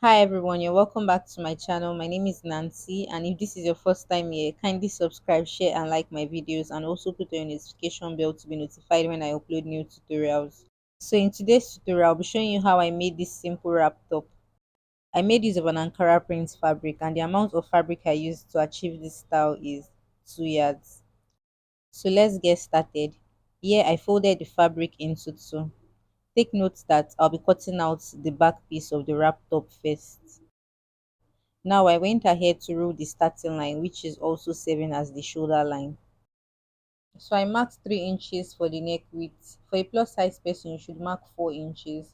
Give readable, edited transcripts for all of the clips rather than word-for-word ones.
Hi everyone, you're welcome back to my channel. My name is Nancy, and if this is your first time here, kindly subscribe, share, and like my videos, and also put on your notification bell to be notified when I upload new tutorials. So in today's tutorial, I'll be showing you how I made this simple wrap top. I made use of an Ankara print fabric, and the amount of fabric I used to achieve this style is 2 yards. So let's get started. Here I folded the fabric into two. Take note that I'll be cutting out the back piece of the wrap top first. Now I went ahead to rule the starting line, which is also serving as the shoulder line. So I marked 3 inches for the neck width. For a plus size person, you should mark 4 inches.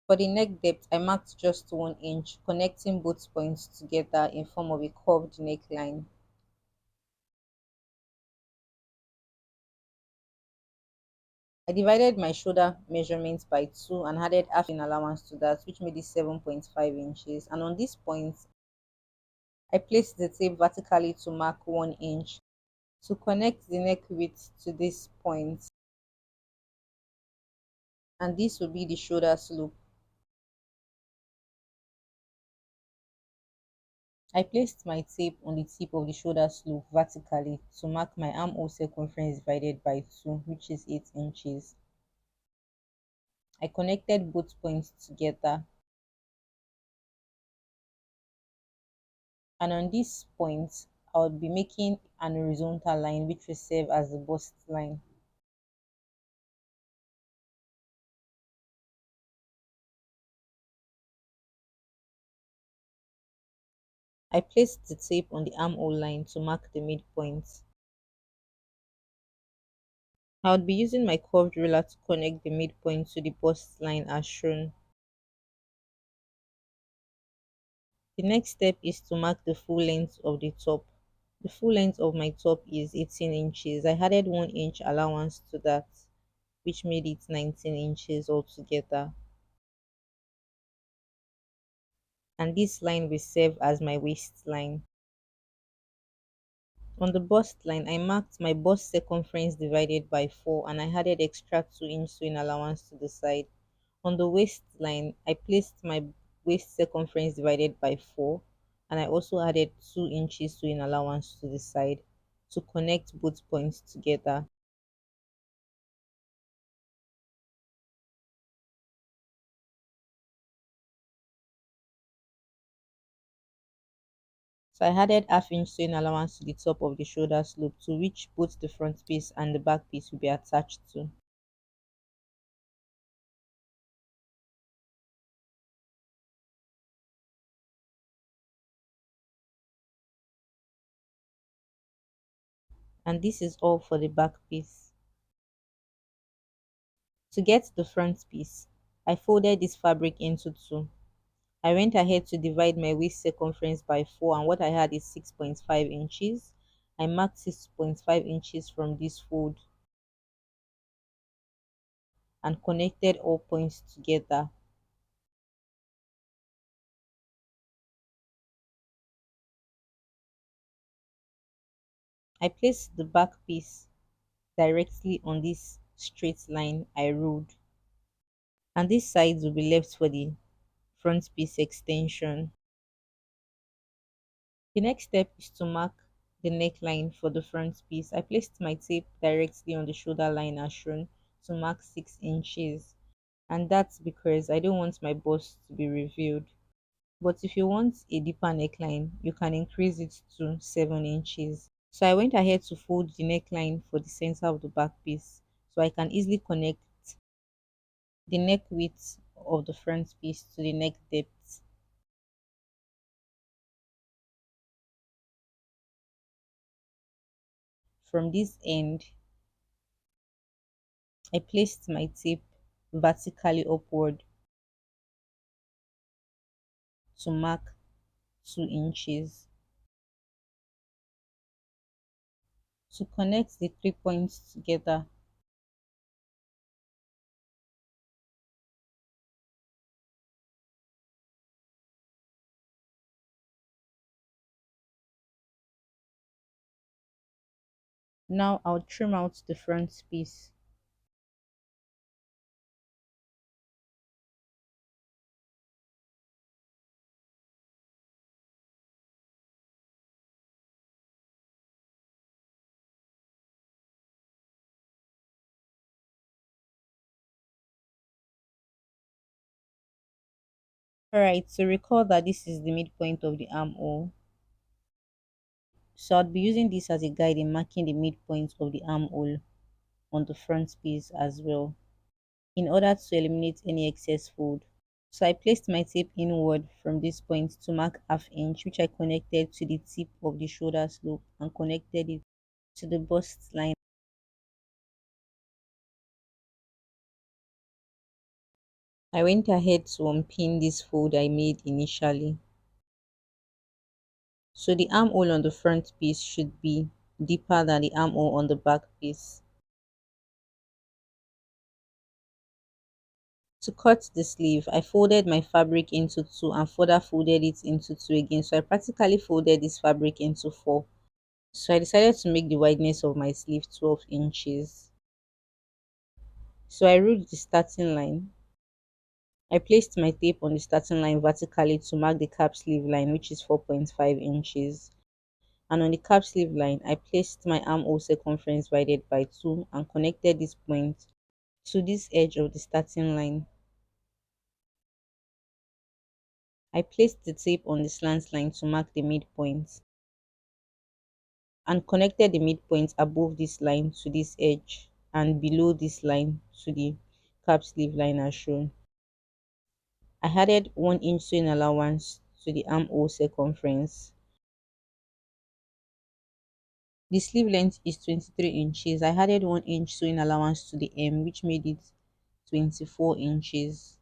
For the neck depth, I marked just 1 inch, connecting both points together in form of a curved neckline. I divided my shoulder measurement by 2 and added half in allowance to that, which made it 7.5 inches. And on this point, I placed the tape vertically to mark 1 inch. To connect the neck width to this point, and this will be the shoulder slope. I placed my tape on the tip of the shoulder slope vertically to mark my armhole circumference divided by 2, which is 8 inches. I connected both points together, and on this point, I would be making an horizontal line which will serve as the bust line. I placed the tape on the armhole line to mark the midpoint. I would be using my curved ruler to connect the midpoint to the bust line as shown. The next step is to mark the full length of the top. The full length of my top is 18 inches. I added 1 inch allowance to that, which made it 19 inches altogether. And this line will serve as my waistline. On the bust line, I marked my bust circumference divided by 4 and I added extra 2 inch sewing allowance to the side. On the waistline, I placed my waist circumference divided by 4 and I also added 2 inches sewing allowance to the side to connect both points together. So I added half inch sewing allowance to the top of the shoulder slope to which both the front piece and the back piece will be attached to. And this is all for the back piece. To get the front piece, I folded this fabric into two. I went ahead to divide my waist circumference by 4 and what I had is 6.5 inches. I marked 6.5 inches from this fold and connected all points together. I placed the back piece directly on this straight line I ruled, and these sides will be left for the front piece extension. The next step is to mark the neckline for the front piece. I placed my tape directly on the shoulder line as shown to mark 6 inches, and that's because I don't want my bust to be revealed. But if you want a deeper neckline, you can increase it to 7 inches. So I went ahead to fold the neckline for the center of the back piece so I can easily connect the neck width of the front piece to the neck depth. From this end, I placed my tape vertically upward to mark 2 inches. To connect the 3 points together, now I'll trim out the front piece. Alright, so recall that this is the midpoint of the armhole. So I'd be using this as a guide in marking the midpoint of the armhole on the front piece as well, in order to eliminate any excess fold. So I placed my tape inward from this point to mark half inch, which I connected to the tip of the shoulder slope and connected it to the bust line. I went ahead to unpin this fold I made initially. So the armhole on the front piece should be deeper than the armhole on the back piece. To cut the sleeve, I folded my fabric into two and further folded it into two again. So I practically folded this fabric into four. So I decided to make the wideness of my sleeve 12 inches. So I wrote the starting line. I placed my tape on the starting line vertically to mark the cap sleeve line, which is 4.5 inches. And on the cap sleeve line, I placed my armhole circumference divided by 2 and connected this point to this edge of the starting line. I placed the tape on the slant line to mark the midpoint and connected the midpoint above this line to this edge and below this line to the cap sleeve line as shown. I added 1 inch sewing allowance to the armhole circumference. The sleeve length is 23 inches. I added 1 inch sewing allowance to the hem, which made it 24 inches.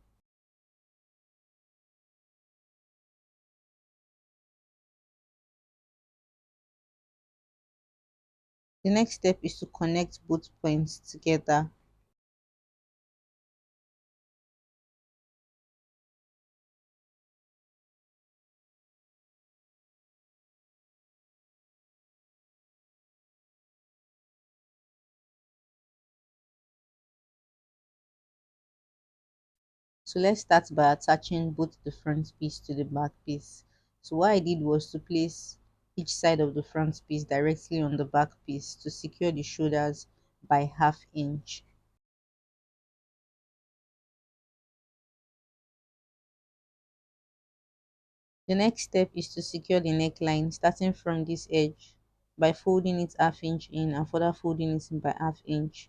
The next step is to connect both points together. So let's start by attaching both the front piece to the back piece. So what I did was to place each side of the front piece directly on the back piece to secure the shoulders by ½ inch. The next step is to secure the neckline starting from this edge by folding it ½ inch in and further folding it in by ½ inch.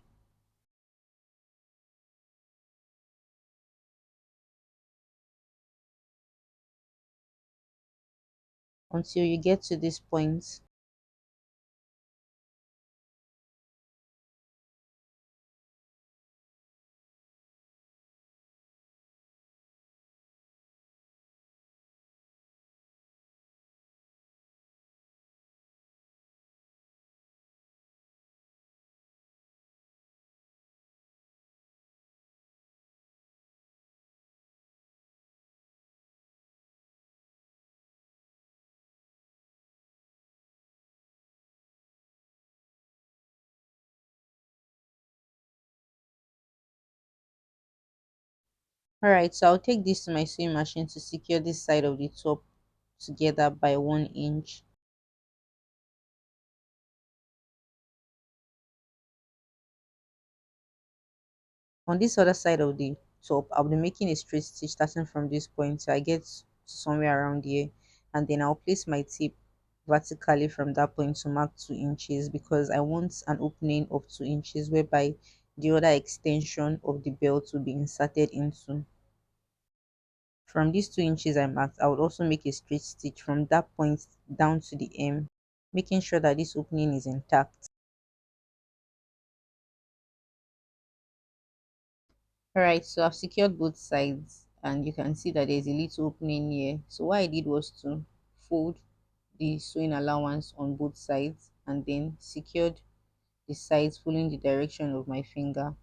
Until you get to this point. Alright, so I'll take this to my sewing machine to secure this side of the top together by 1 inch. On this other side of the top, I'll be making a straight stitch starting from this point so I get to somewhere around here, and then I'll place my tip vertically from that point to mark 2 inches because I want an opening of 2 inches whereby the other extension of the belt will be inserted into. From these 2 inches I marked, I would also make a straight stitch from that point down to the hem, making sure that this opening is intact. Alright, so I've secured both sides and you can see that there's a little opening here. So what I did was to fold the sewing allowance on both sides and then secured the sides following the direction of my finger.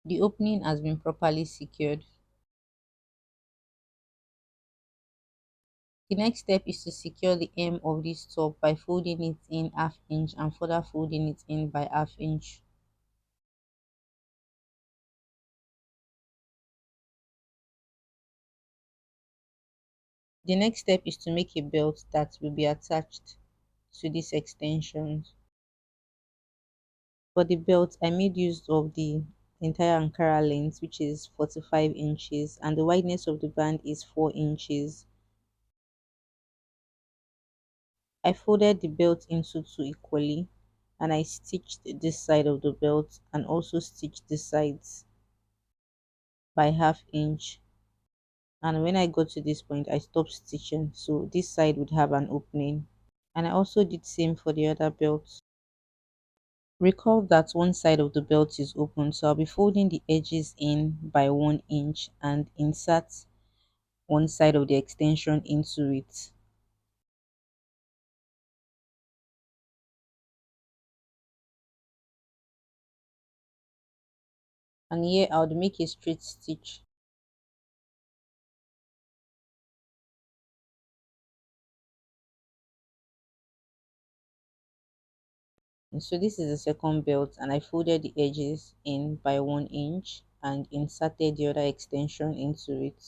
The opening has been properly secured. The next step is to secure the hem of this top by folding it in ½ inch and further folding it in by ½ inch. The next step is to make a belt that will be attached to this extension. For the belt, I made use of the entire Ankara length, which is 45 inches, and the wideness of the band is 4 inches. I folded the belt into two equally, and I stitched this side of the belt and also stitched the sides by half inch. And when I got to this point, I stopped stitching, so this side would have an opening. And I also did same for the other belt. Recall that one side of the belt is open, so I'll be folding the edges in by 1 inch and insert one side of the extension into it. And here I would make a straight stitch. And so this is the second belt, and I folded the edges in by 1 inch and inserted the other extension into it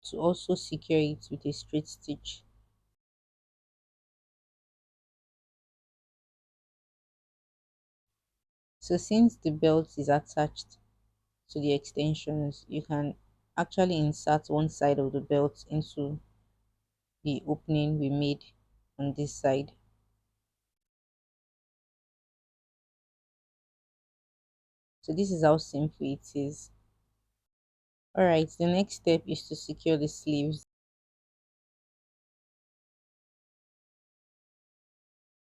to also secure it with a straight stitch. So since the belt is attached to the extensions, you can actually insert one side of the belt into the opening we made on this side. So this is how simple it is. Alright, the next step is to secure the sleeves.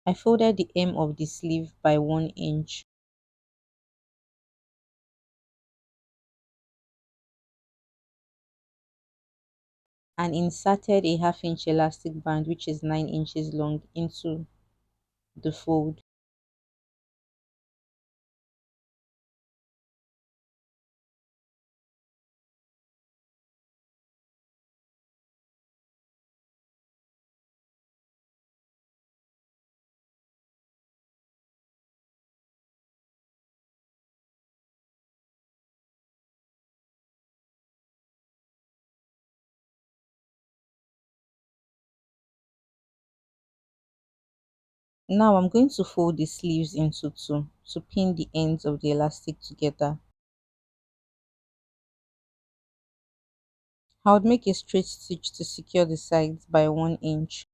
I folded the hem of the sleeve by 1 inch and inserted a half-inch elastic band, which is 9 inches long, into the fold. Now I'm going to fold the sleeves into two to pin the ends of the elastic together. I would make a straight stitch to secure the sides by 1 inch.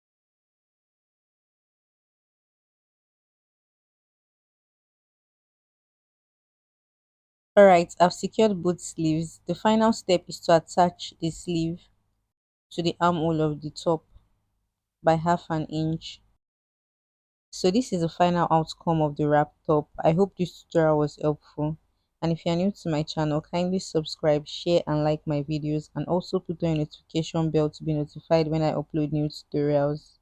Alright, I've secured both sleeves. The final step is to attach the sleeve to the armhole of the top by half an inch. So this is the final outcome of the wrap top. I hope this tutorial was helpful. And if you are new to my channel, kindly subscribe, share and like my videos, and also put on your notification bell to be notified when I upload new tutorials.